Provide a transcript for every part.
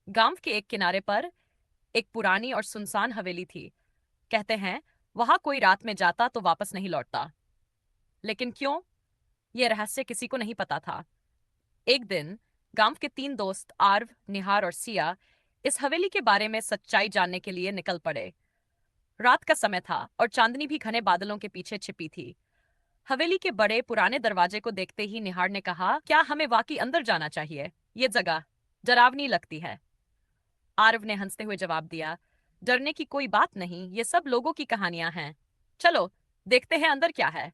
गांव के एक किनारे पर एक पुरानी और सुनसान हवेली थी। कहते हैं वहां कोई रात में जाता तो वापस नहीं लौटता। लेकिन क्यों? यह रहस्य किसी को नहीं पता था। एक दिन गांव के तीन दोस्त आर्व, निहार और सिया इस हवेली के बारे में सच्चाई जानने के लिए निकल पड़े। रात का समय था और चांदनी भी घने बादलों के पीछे छिपी थी। हवेली के बड़े पुराने दरवाजे को देखते ही निहार ने कहा, क्या हमें वाकई अंदर जाना चाहिए? ये जगह डरावनी लगती है। आरव ने हंसते हुए जवाब दिया, डरने की कोई बात नहीं, ये सब लोगों की कहानियां हैं। चलो देखते हैं अंदर क्या है।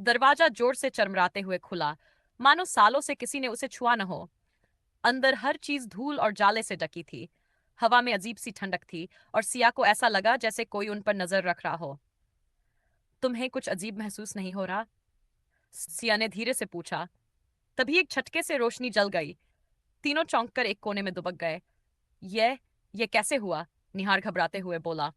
दरवाजा जोर से चरमराते हुए खुला, मानो सालों से किसी ने उसे छुआ न हो। अंदर हर चीज धूल और जाले से ढकी थी। हवा में अजीब सी ठंडक थी और सिया को ऐसा लगा जैसे कोई उन पर नजर रख रहा हो। तुम्हें कुछ अजीब महसूस नहीं हो रहा? सिया ने धीरे से पूछा। तभी एक झटके से रोशनी जल गई। तीनों चौंक कर एक कोने में दुबक गए। यह यह कैसे हुआ? निहार घबराते हुए बोला।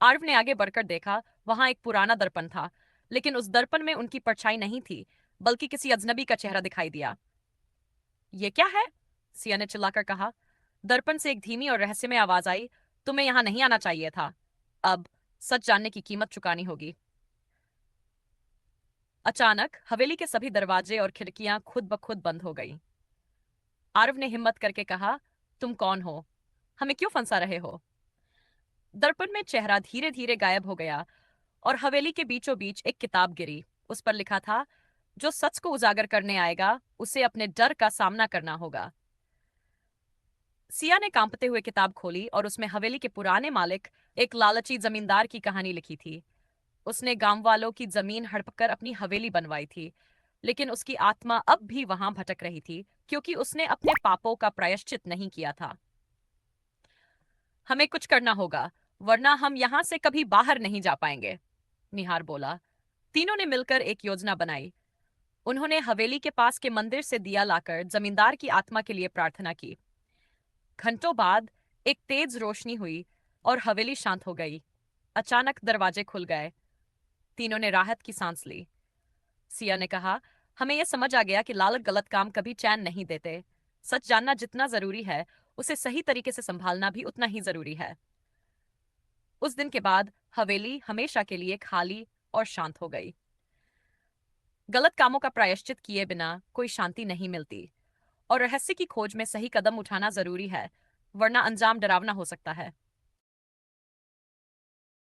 आर्व ने आगे बढ़कर देखा। वहां एक पुराना दर्पण था, लेकिन उस दर्पण में उनकी परछाई नहीं थी, बल्कि किसी अजनबी का चेहरा दिखाई दिया। ये क्या है? सिया ने चिल्लाकर कहा। दर्पण से एक धीमी और रहस्यमय आवाज आई, तुम्हें यहां नहीं आना चाहिए था। अब सच जानने की कीमत चुकानी होगी। अचानक हवेली के सभी दरवाजे और खिड़कियां खुद ब खुद बंद हो गईं। आरव ने हिम्मत करके कहा, तुम कौन हो? हमें क्यों फंसा रहे हो? दर्पण में चेहरा धीरे धीरे गायब हो गया और हवेली के बीचों बीच एक किताब गिरी। उस पर लिखा था, जो सच को उजागर करने आएगा उसे अपने डर का सामना करना होगा। सिया ने कांपते हुए किताब खोली और उसमें हवेली के पुराने मालिक, एक लालची जमींदार की कहानी लिखी थी। उसने गांव वालों की जमीन हड़पकर अपनी हवेली बनवाई थी, लेकिन उसकी आत्मा अब भी वहां भटक रही थी, क्योंकि उसने अपने पापों का प्रायश्चित नहीं किया था। हमें कुछ करना होगा, वरना हम यहां से कभी बाहर नहीं जा पाएंगे, निहार बोला। तीनों ने मिलकर एक योजना बनाई। उन्होंने हवेली के पास के मंदिर से दिया लाकर जमींदार की आत्मा के लिए प्रार्थना की। घंटों बाद एक तेज रोशनी हुई और हवेली शांत हो गई। अचानक दरवाजे खुल गए। तीनों ने राहत की सांस ली। सिया ने कहा, हमें यह समझ आ गया कि लालच गलत काम कभी चैन नहीं देते। सच जानना जितना जरूरी है, उसे सही तरीके से संभालना भी उतना ही जरूरी है। उस दिन के बाद हवेली हमेशा के लिए खाली और शांत हो गई। गलत कामों का प्रायश्चित किए बिना कोई शांति नहीं मिलती, और रहस्य की खोज में सही कदम उठाना जरूरी है, वरना अंजाम डरावना हो सकता है।